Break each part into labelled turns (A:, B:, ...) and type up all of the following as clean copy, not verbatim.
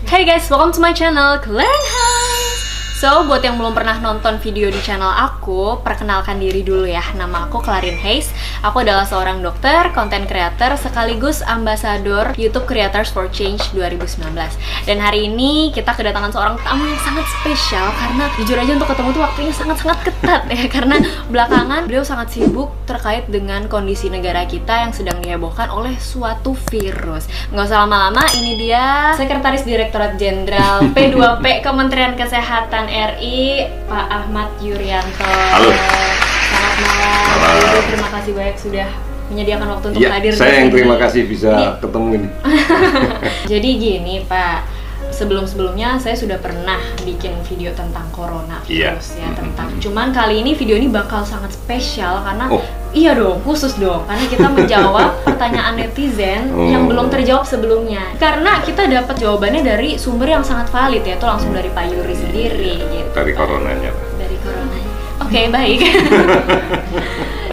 A: Hey guys, welcome to my channel, Claren Hai. So, buat yang belum pernah nonton video di channel aku, perkenalkan diri dulu ya. Nama aku Claren Hayes. Aku adalah seorang dokter, content creator, sekaligus ambasador YouTube Creators for Change 2019. Dan hari ini kita kedatangan seorang tamu yang sangat spesial karena jujur aja untuk ketemu tuh waktunya sangat-sangat ketat ya. Karena belakangan beliau sangat sibuk terkait dengan kondisi negara kita yang sedang dihebohkan oleh suatu virus. Nggak usah lama-lama, ini dia Sekretaris Direktorat Jenderal P2P Kementerian Kesehatan RI, Pak Ahmad Yuryanto.
B: Halo.
A: Selamat malam. Ibu, terima kasih banyak sudah menyediakan waktu untuk hadir.
B: Saya yang terima kasih bisa ketemu ini.
A: Jadi gini Pak, sebelum-sebelumnya saya sudah pernah bikin video tentang coronavirus ya, tentang. Cuman kali ini video ini bakal sangat spesial karena iya dong, khusus dong, karena kita menjawab pertanyaan netizen yang belum terjawab sebelumnya. Karena kita dapat jawabannya dari sumber yang sangat valid, yaitu langsung dari Pak Yuri sendiri gitu.
B: Dari coronanya.
A: Dari coronanya. Oke, baik.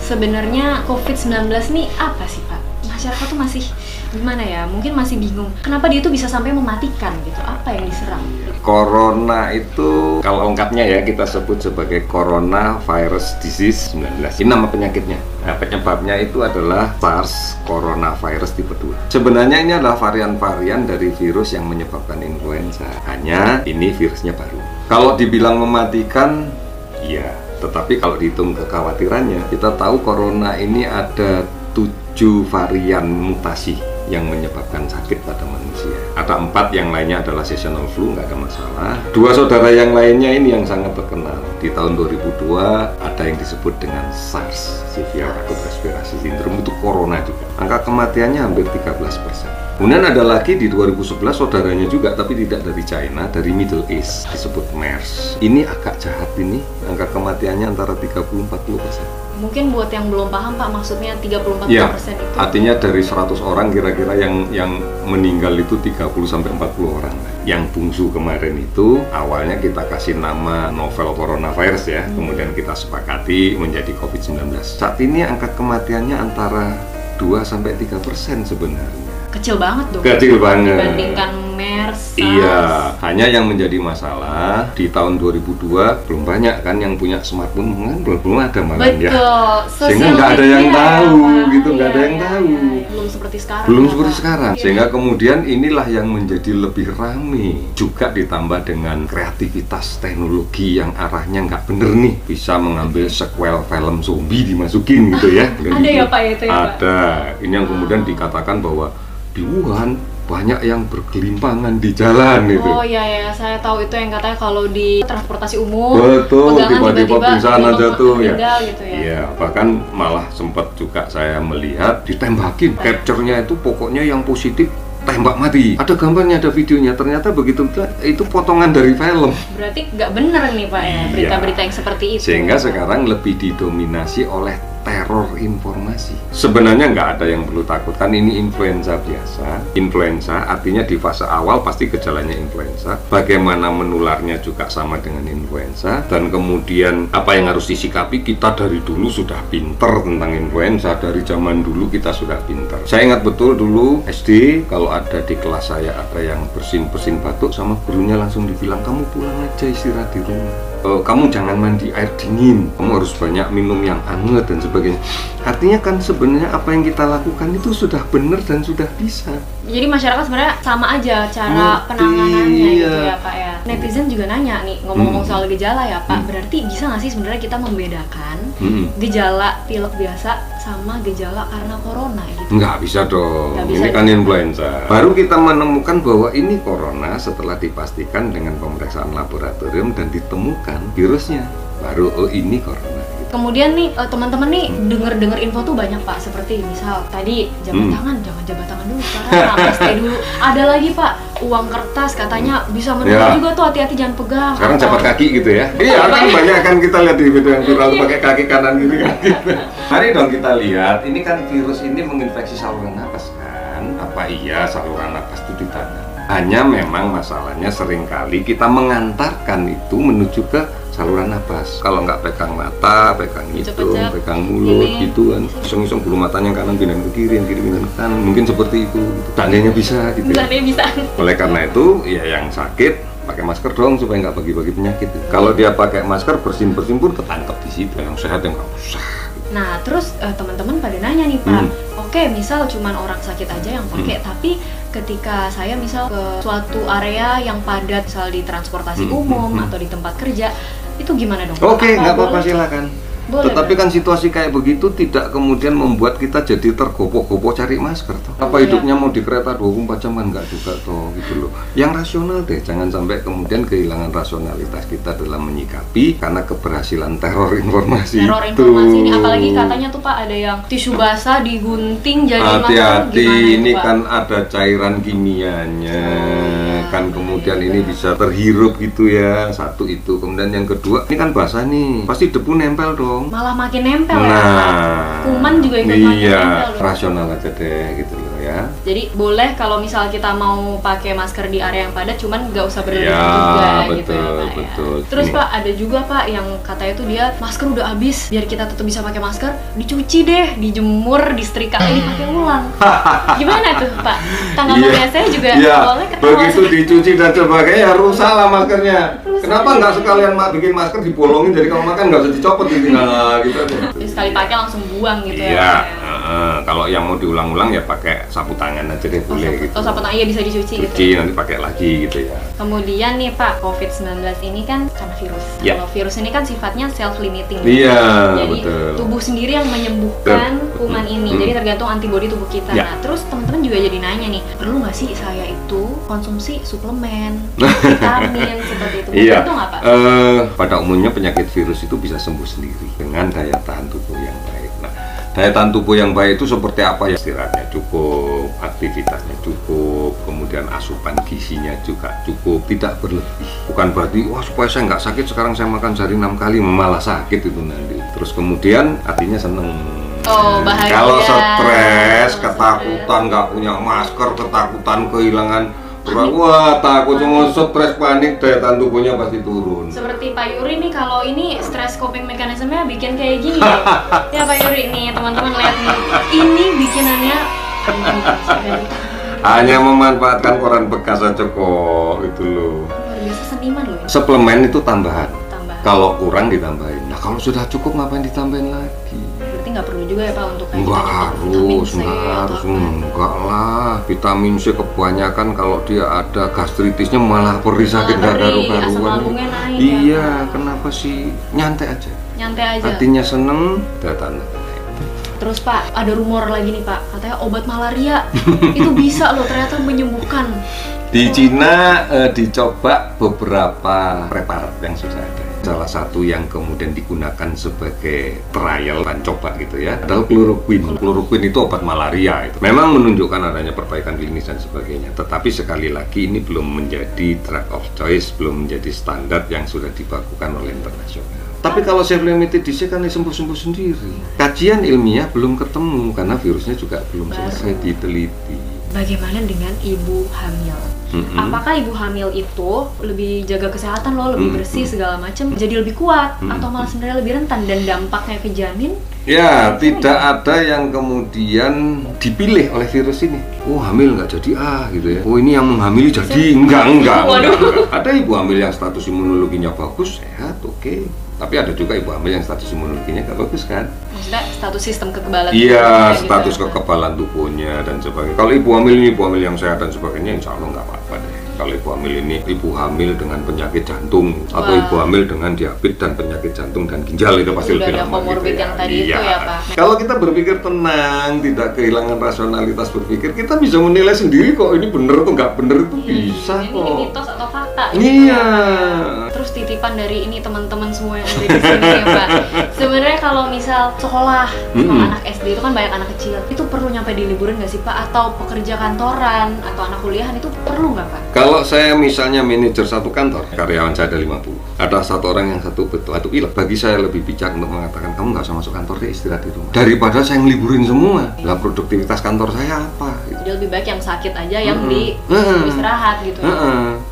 A: Sebenarnya COVID-19 nih apa sih Pak? Masyarakat tuh masih gimana ya? Mungkin masih bingung. Kenapa dia tuh bisa sampai mematikan gitu? Apa yang diserang?
B: Corona itu kalau lengkapnya ya kita sebut sebagai Coronavirus Disease 19. Ini nama penyakitnya. Nah, penyebabnya itu adalah SARS Coronavirus tipe 2. Sebenarnya ini adalah varian-varian dari virus yang menyebabkan influenza. Hanya ini virusnya baru. Kalau dibilang mematikan, iya. Tetapi kalau dihitung kekhawatirannya, kita tahu corona ini ada 7 varian mutasi yang menyebabkan sakit pada manusia. Ada 4, yang lainnya adalah seasonal flu, nggak ada masalah. 2 saudara yang lainnya ini yang sangat terkenal. Di tahun 2002 ada yang disebut dengan SARS, Severe Acute Respiratory Syndrome, itu corona juga. Angka kematiannya hampir 13%. Kemudian ada lagi di 2011 saudaranya juga, tapi tidak dari China, dari Middle East, disebut MERS. Ini agak jahat ini, angka kematiannya antara 30-40%.
A: Mungkin buat yang belum paham Pak, maksudnya 30-40%
B: ya,
A: itu?
B: Artinya dari 100 orang kira-kira yang meninggal itu 30-40 orang. Yang bungsu kemarin itu awalnya kita kasih nama novel coronavirus ya, kemudian kita sepakati menjadi COVID-19. Saat ini angka kematiannya antara 2-3% sebenarnya.
A: Kecil banget dong.
B: Kecil banget.
A: Dibandingkan MERS.
B: Iya, hanya yang menjadi masalah di tahun 2002 belum banyak kan yang punya smartphone, kan belum ada malah ya. Sehingga nggak ada yang tahu gitu, nggak ada yang tahu.
A: Belum seperti sekarang.
B: Belum seperti sekarang. Sehingga kemudian inilah yang menjadi lebih rame. Juga ditambah dengan kreativitas teknologi yang arahnya nggak bener nih, bisa mengambil sequel film zombie dimasukin gitu ya.
A: Ada ya Pak itu ya Pak?
B: Ada. Ini yang kemudian dikatakan bahwa di Wuhan banyak yang bergelimpangan di jalan gitu.
A: Oh iya ya, saya tahu itu yang katanya kalau di transportasi umum,
B: betul, tiba-tiba pingsan aja tuh ya.
A: Gitu ya.
B: Iya, bahkan malah sempat juga saya melihat ditembakin. Capture-nya itu pokoknya yang positif tembak mati. Ada gambarnya, ada videonya. Ternyata begitu itu potongan dari film.
A: Berarti nggak bener nih Pak ya, berita-berita yang seperti itu.
B: Sehingga sekarang lebih didominasi oleh teror informasi. Sebenarnya nggak ada yang perlu takutkan, ini influenza biasa. Influenza artinya di fase awal pasti gejalanya influenza. Bagaimana menularnya juga sama dengan influenza. Dan kemudian apa yang harus disikapi, kita dari dulu sudah pinter tentang influenza. Dari zaman dulu kita sudah pinter. Saya ingat betul dulu SD, kalau ada di kelas saya ada yang bersin-bersin batuk, sama gurunya langsung dibilang, kamu pulang aja istirahat di rumah. Kamu jangan mandi air dingin, kamu harus banyak minum yang hangat dan sebagainya. Artinya kan sebenarnya apa yang kita lakukan itu sudah benar dan sudah bisa.
A: Jadi masyarakat sebenarnya sama aja cara penanganannya gitu ya Pak ya. Netizen juga nanya nih, ngomong-ngomong soal gejala ya Pak, berarti bisa nggak sih sebenarnya kita membedakan gejala pilek biasa sama gejala karena corona gitu?
B: Nggak bisa dong,
A: bisa,
B: ini kan influenza. Baru kita menemukan bahwa ini corona setelah dipastikan dengan pemeriksaan laboratorium dan ditemukan virusnya. Baru, oh ini corona.
A: Kemudian nih teman-teman nih denger info tuh banyak Pak, seperti misal tadi jabat tangan, jangan jabat tangan dulu sekarang, stay dulu. Ada lagi Pak, uang kertas katanya bisa menular juga tuh, hati-hati jangan pegang.
B: Sekarang jabat kaki gitu ya? Iya kan banyak kan kita lihat di video yang viral pakai kaki kanan gini kan gitu. Mari dong kita lihat, ini kan virus ini menginfeksi saluran napas kan? Apa iya saluran napas itu di tangan? Hanya memang masalahnya seringkali kita mengantarkan itu menuju ke saluran napas. Kalau nggak pegang mata, pegang hidung,
A: Pecah-pecah.
B: pegang mulut
A: Ini.
B: gitu kan. Iseng-iseng bulu matanya yang kanan pindah ke kiri, yang kiri pindah ke kanan. Mungkin seperti itu. Tandanya bisa gitu. Ya.
A: Misalnya bisa.
B: Oleh karena itu, ya yang sakit pakai masker dong supaya nggak bagi-bagi penyakit. Kalau dia pakai masker bersin-bersin pun ketangkep di situ. Yang sehat yang nggak usah.
A: Nah, terus teman-teman pada nanya nih Pak, oke, misal cuman orang sakit aja yang pakai, tapi ketika saya misal ke suatu area yang padat, misal di transportasi umum atau di tempat kerja, itu gimana dong?
B: Oke, nggak apa-apa, silakan.
A: Boleh,
B: Tetapi
A: Pak?
B: kan situasi kayak begitu tidak kemudian membuat kita jadi tergopoh-gopoh cari masker toh. Apa
A: Iya.
B: hidupnya mau di kereta 24 jam kan nggak juga toh gitu loh. Yang rasional deh, jangan sampai kemudian kehilangan rasionalitas kita dalam menyikapi karena keberhasilan teror informasi
A: Teror
B: itu.
A: informasi ini, apalagi katanya tuh Pak ada yang tisu basah digunting jadi masker,
B: Hati-hati,
A: gimana
B: ini
A: itu, Pak?
B: kan ada cairan kimianya,
A: iya.
B: kan kemudian ini bisa terhirup gitu ya, satu itu. Kemudian yang kedua, ini kan basah nih, pasti debu nempel dong.
A: Malah makin nempel ya Pak.
B: Nah,
A: Kuman juga ikut makin
B: iya,
A: nempel dong.
B: rasional aja deh gitu loh ya.
A: Jadi boleh kalau misal kita mau pakai masker di area yang padat, cuman nggak usah berlebihan
B: Ya,
A: juga
B: betul,
A: gitu ya Pak.
B: betul.
A: Ya. Terus
B: Ini.
A: Pak ada juga Pak yang katanya tuh dia masker udah habis, biar kita tetap bisa pakai masker, dicuci deh, dijemur, disetrika ini pakai ulang. Gimana tuh Pak? Tanggapannya saya juga
B: Iya,
A: awalnya ketawa
B: begitu
A: sih.
B: dicuci dan sebagainya, rusak lah maskernya. Kenapa nggak sekalian bikin masker dibolongin, jadi kalau makan nggak usah dicopot gitu, nah, gitu aja.
A: Jadi sekali pakai langsung buang gitu
B: Iya,
A: ya.
B: kalau yang mau diulang-ulang ya pakai sapu tangan aja deh, boleh gitu.
A: Oh, sapu tangan iya bisa dicuci gitu.
B: Cuci nanti pakai lagi gitu ya.
A: Kemudian nih Pak, COVID-19 ini kan karena virus.
B: Ya.
A: Kalau virus ini kan sifatnya self-limiting.
B: Iya,
A: Jadi
B: betul.
A: tubuh sendiri yang menyembuhkan
B: Betul.
A: kuman ini. Jadi tergantung antibodi tubuh kita.
B: Ya.
A: Nah, terus teman-teman juga jadi nanya nih, perlu nggak sih saya itu konsumsi suplemen, vitamin seperti itu?
B: Iya,
A: Betul nggak Pak?
B: pada umumnya penyakit virus itu bisa sembuh sendiri dengan daya tahan tubuh yang baik. Nah, daya tahan tubuh yang baik itu seperti apa ya? Istirahatnya cukup, aktivitasnya cukup, kemudian asupan gizinya juga cukup, tidak berlebih. Bukan berarti, wah supaya saya nggak sakit sekarang saya makan sehari 6 kali, malah sakit itu nanti. Terus kemudian hatinya seneng.
A: Oh, bahagia.
B: Kalau stres,
A: Kalau
B: ketakutan, nggak punya masker, ketakutan kehilangan. Wah, takut semua stres, panik, daya tahan tubuhnya pasti turun.
A: Seperti Pak Yuri nih, kalau ini stress coping mekanismenya bikin kayak gini. Ya Pak Yuri nih, teman-teman lihat nih. Ini bikinannya
B: Hanya memanfaatkan koran bekas aja kok, itu loh.
A: luar biasa, seniman loh ini.
B: Suplemen itu tambahan.
A: Tambah.
B: Kalau kurang ditambahin. Nah, kalau sudah cukup ngapain ditambahin lagi?
A: Berarti nggak perlu juga ya Pak untuk kayak
B: Enggak
A: kita
B: harus,
A: vitamin C
B: enggak
A: atau
B: harus,
A: apa.
B: enggak lah. Vitamin C kebanyakan kalau dia ada gastritisnya malah perih sakit
A: Malah
B: nggak
A: perih, asam
B: karu-karuan.
A: lambungnya naik
B: Iya,
A: ya.
B: kenapa sih? Nyantai aja.
A: Nyantai aja.
B: Hatinya seneng, daya tahan naik.
A: Terus Pak, ada rumor lagi nih Pak, katanya obat malaria itu bisa loh ternyata menyembuhkan.
B: Di Cina dicoba beberapa preparat yang sudah ada. Salah satu yang kemudian digunakan sebagai trial dan coba gitu ya adalah kloroquine. Kloroquine itu obat malaria itu. Memang menunjukkan adanya perbaikan klinis dan sebagainya. Tetapi sekali lagi ini belum menjadi drug of choice, belum menjadi standar yang sudah dibakukan oleh internasional. Tapi kalau self-limited disease kan sembuh-sembuh sendiri. Kajian ilmiah belum ketemu karena virusnya juga belum selesai diteliti.
A: Bagaimana dengan ibu hamil? Apakah ibu hamil itu lebih jaga kesehatan loh, lebih bersih segala macam, jadi lebih kuat atau malah sebenarnya lebih rentan dan dampaknya ke janin?
B: Ya, tidak ada yang kemudian dipilih oleh virus ini. Oh, hamil nggak jadi gitu ya. Oh, ini yang menghamili jadi enggak. Ada ibu hamil yang status imunologinya bagus, sehat, oke. Tapi ada juga ibu hamil yang status imunologinya nggak bagus kan?
A: Maksudnya status sistem kekebalan
B: Iya,
A: tubuhnya
B: status
A: gitu.
B: kekebalan tubuhnya dan sebagainya. Kalau ibu hamil ini ibu hamil yang sehat dan sebagainya, insya Allah nggak apa-apa deh. Kalau ibu hamil ini ibu hamil dengan penyakit jantung atau
A: Wah.
B: ibu hamil dengan diabetes dan penyakit jantung dan ginjal itu pasti
A: Udah
B: lebih
A: ada
B: lama
A: comorbid yang tadi itu ya, Pak.
B: Kalau kita berpikir tenang, tidak kehilangan rasionalitas berpikir, kita bisa menilai sendiri kok ini bener atau nggak bener itu bisa
A: Ini
B: kok.
A: mitos atau fakta? gitu
B: Iya.
A: ya. Terus titipan dari ini teman-teman semua yang ada di sini ya Pak. Sebenarnya kalau misal sekolah anak SD itu kan banyak anak kecil, itu perlu nyampe di liburan nggak sih Pak? Atau pekerja kantoran atau anak kuliahan itu perlu nggak Pak?
B: Kalau saya misalnya manajer satu kantor, karyawan saya ada 50, ada satu orang yang satu betul pilek, bagi saya lebih bijak untuk mengatakan kamu nggak usah masuk kantor deh, istirahat di rumah daripada saya ngeliburin semua. Lah produktivitas kantor saya apa? Itu
A: Jadi lebih baik yang sakit aja yang di istirahat gitu.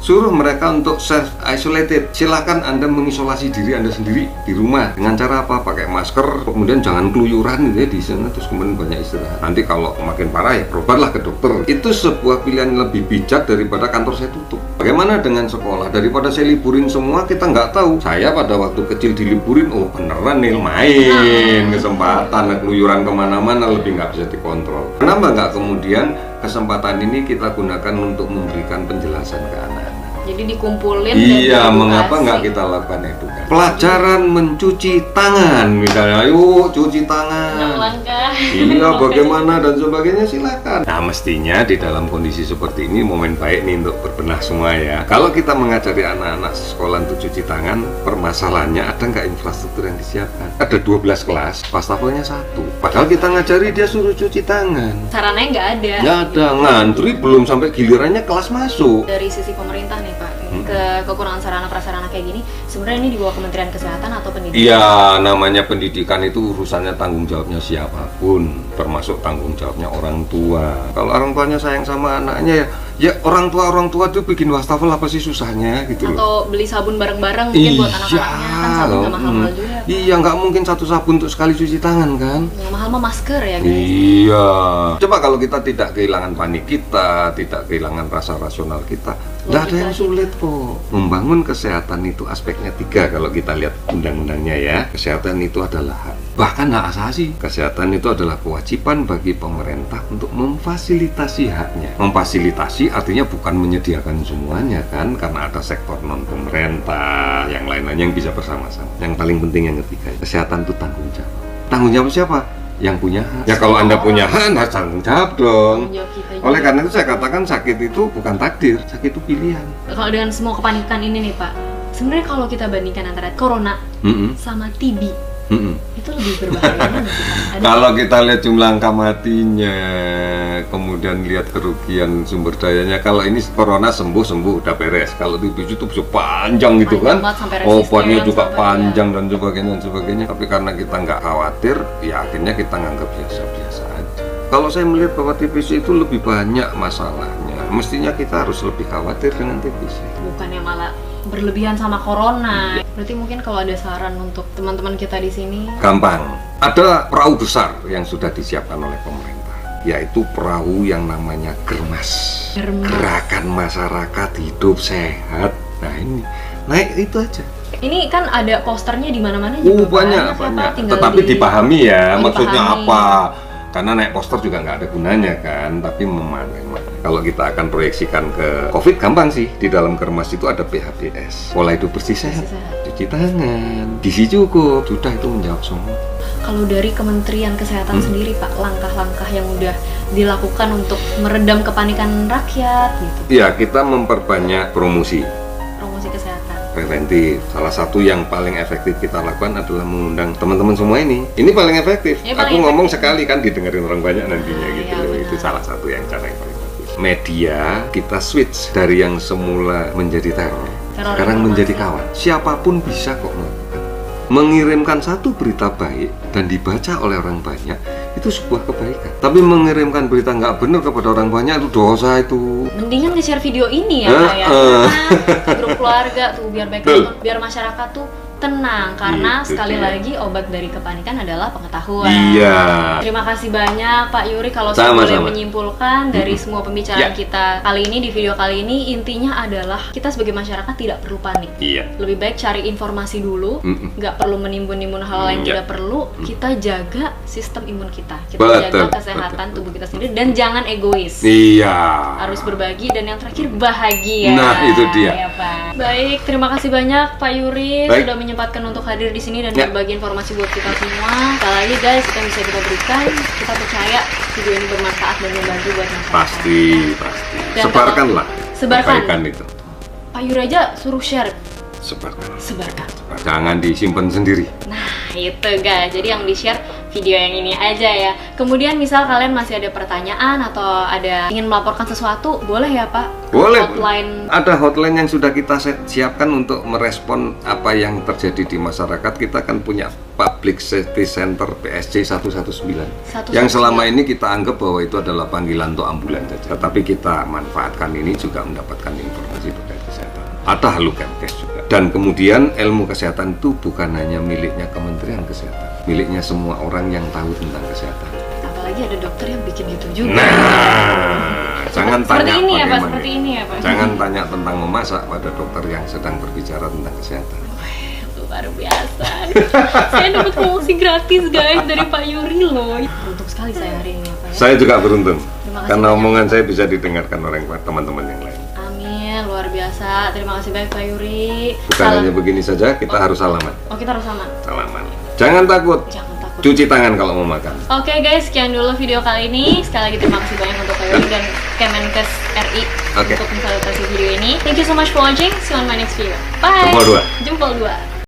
B: Suruh mereka untuk self isolated. Silakan Anda mengisolasi diri Anda sendiri di rumah dengan cara apa? Pakai masker, kemudian jangan keluyuran gitu ya di sana, terus kemudian banyak istirahat. Nanti kalau makin parah ya berobatlah ke dokter. Itu sebuah pilihan yang lebih bijak daripada kantor saya tutup. Bagaimana dengan sekolah? Daripada saya liburin semua, kita nggak tahu. Saya pada waktu kecil diliburin, oh beneran nih main kesempatan keluyuran kemana-mana lebih nggak bisa dikontrol. Kenapa nggak kemudian kesempatan ini kita gunakan untuk memberikan penjelasan ke anak-anak?
A: Jadi dikumpulin.
B: Iya, mengapa nggak kita lakukan edukasi? Pelajaran mencuci tangan, misalnya, ayo cuci tangan.
A: Langkah.
B: Iya, bagaimana dan sebagainya silakan. Nah, mestinya di dalam kondisi seperti ini momen baik nih untuk berbenah semua ya. Kalau kita mengajari anak-anak sekolah untuk cuci tangan, permasalahannya ada nggak infrastruktur yang disiapkan? Ada 12 kelas, wastafelnya 1. Padahal kita ngajari dia suruh cuci tangan.
A: Sarananya nggak ada.
B: Nggak ada, ngantri belum sampai gilirannya kelas masuk.
A: Dari sisi pemerintah nih Pak, kekurangan sarana prasarana kayak gini, sebenarnya ini di bawah Kementerian Kesehatan atau Pendidikan?
B: Iya, namanya pendidikan itu urusannya tanggung jawabnya siapapun, termasuk tanggung jawabnya orang tua. Kalau orang tuanya sayang sama anaknya ya orang tua itu bikin wastafel apa sih susahnya gitu loh.
A: Atau beli sabun bareng-bareng mungkin buat anak-anaknya, kan sabun nggak mahal-mahal juga.
B: Iya, nggak mungkin satu sabun untuk sekali cuci tangan kan?
A: Yang mahal mah masker ya guys.
B: Iya. Coba kalau kita tidak kehilangan panik kita, tidak kehilangan rasa rasional kita, nggak ada yang sulit kok. Membangun kesehatan itu aspeknya 3 kalau kita lihat undang-undangnya ya. Kesehatan itu adalah hak, bahkan hak asasi. Kesehatan itu adalah kewajiban bagi pemerintah untuk memfasilitasi haknya. Memfasilitasi artinya bukan menyediakan semuanya kan, karena ada sektor non pemerintah, yang lain-lain yang bisa bersama-sama. Yang paling penting yang ketiga, kesehatan itu tanggung jawab. Tanggung jawab siapa? Yang punya hak. Ya kalau Anda punya hak, Anda tanggung jawab dong. Oleh karena itu saya katakan sakit itu bukan takdir, sakit itu pilihan.
A: Kalau dengan semua kepanikan ini nih Pak, sebenarnya kalau kita bandingkan antara corona sama TB, itu lebih berbahaya mana sih Pak?
B: Kalau kita lihat jumlah angka matinya, kemudian lihat kerugian sumber dayanya, kalau ini corona sembuh udah beres. Kalau TB itu bisa panjang gitu kan, obatnya juga panjang dan sebagainya. Tapi karena kita nggak khawatir, ya akhirnya kita nganggap biasa-biasa aja. Kalau saya melihat bahwa TBC itu lebih banyak masalahnya, mestinya kita harus lebih khawatir dengan TBC. Bukannya
A: malah berlebihan sama corona. Berarti mungkin kalau ada saran untuk teman-teman kita di sini,
B: gampang. Ada perahu besar yang sudah disiapkan oleh pemerintah, yaitu perahu yang namanya Germas. Gerakan Masyarakat Hidup Sehat. Nah ini naik itu aja.
A: Ini kan ada posternya di mana-mana
B: juga. Banyak. Tetapi dipahami ya, maksudnya apa? Karena naik poster juga nggak ada gunanya kan, tapi memang kalau kita akan proyeksikan ke COVID gampang sih. Di dalam Germas itu ada PHBS, pola hidup bersih sehat, cuci tangan, gizi cukup, sudah itu menjawab semua.
A: Kalau dari Kementerian Kesehatan sendiri Pak, langkah-langkah yang udah dilakukan untuk meredam kepanikan rakyat gitu?
B: Iya, kita memperbanyak promosi
A: kesehatan
B: preventif. Salah satu yang paling efektif kita lakukan adalah mengundang teman-teman semua ini. Ini paling efektif. Aku ngomong sekali kan didengerin orang banyak nantinya gitu. Ya, itu salah satu yang cara yang paling bagus. Media kita switch dari yang semula menjadi teror sekarang menjadi kawan. Siapapun bisa kok melakukan. Mengirimkan satu berita baik dan dibaca oleh orang banyak itu sebuah kebaikan. Tapi mengirimkan berita nggak benar kepada orang banyak itu dosa itu.
A: Mendingan nge-share video ini ya Pak ya. Grup keluarga tuh biar baik, biar masyarakat tuh tenang, karena itu sekali lagi obat dari kepanikan adalah pengetahuan.
B: Iya.
A: Terima kasih banyak Pak Yuri. Kalau saya boleh menyimpulkan dari semua pembicaraan kita kali ini, di video kali ini, intinya adalah kita sebagai masyarakat tidak perlu panik. Lebih baik cari informasi dulu, nggak perlu menimbun-nimbun hal yang tidak perlu. Kita jaga sistem imun kita, jaga kesehatan tubuh kita sendiri, dan jangan egois. Harus berbagi, dan yang terakhir bahagia.
B: Nah itu dia.
A: Ya, Pak. Baik, terima kasih banyak Pak Yuri sudah menyempatkan untuk hadir di sini dan berbagi informasi buat kita semua. Sekali lagi guys, kita bisa kita berikan, kita percaya video ini bermanfaat dan membantu buat masyarakat. Pasti.
B: Sebarkanlah.
A: Sebarkan
B: itu.
A: Pak Yuri aja suruh share.
B: Sebarkan.
A: Sebarkan.
B: Jangan disimpan sendiri.
A: Nah itu guys, jadi yang di share video yang ini aja ya. Kemudian misal kalian masih ada pertanyaan atau ada ingin melaporkan sesuatu, boleh ya Pak?
B: Boleh.
A: Hotline.
B: Ada hotline yang sudah kita siapkan untuk merespon apa yang terjadi di masyarakat. Kita kan punya Public Safety Center PSC 119 yang selama ini kita anggap bahwa itu adalah panggilan untuk ambulan saja. Tetapi kita manfaatkan ini juga mendapatkan informasi terkait kesehatan. Ada Halo Kemkes juga. Dan kemudian ilmu kesehatan itu bukan hanya miliknya Kementerian Kesehatan, miliknya semua orang yang tahu tentang kesehatan.
A: Apalagi ada dokter yang bikin itu juga.
B: Nah, jangan tanya
A: ini ya Pak,
B: bagaimana.
A: seperti ini ya Pak.
B: Jangan tanya tentang memasak pada dokter yang sedang berbicara tentang kesehatan.
A: Luar biasa. Saya dapat promosi gratis guys dari Pak Yuri loh. Beruntung sekali saya hari ini Pak ya.
B: Saya juga beruntung
A: Terima kasih
B: karena
A: banyak.
B: omongan saya bisa didengarkan oleh teman-teman yang lain.
A: Amin, luar biasa. Terima kasih banyak Pak Yuri.
B: Bukan hanya begini saja, kita harus salaman.
A: Oh, kita harus sama.
B: Salaman. Jangan takut.
A: Jangan takut.
B: Cuci tangan kalau mau makan.
A: Oke guys, sekian dulu video kali ini. Sekali lagi terima kasih banyak untuk Pak Yuri dan Kemenkes RI
B: Oke.
A: untuk memfasilitasi video ini. Thank you so much for watching. See you on my next video. Bye.
B: Jempol dua.
A: Jempol dua.